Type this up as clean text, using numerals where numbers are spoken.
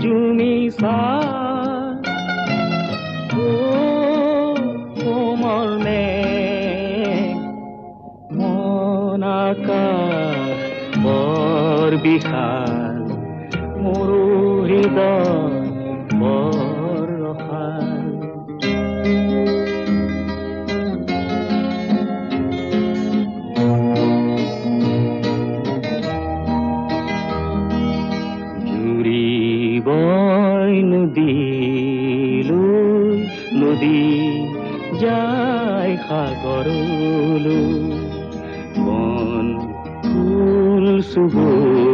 জুমি চা কোমল মেঘ মন আকাশ বৰ বিশাল মোৰো হৃদয় বৰ ৰসাল জুৰিবই নদীলৈ নদী যায় সাগৰলৈ বন ফুল চুবৈ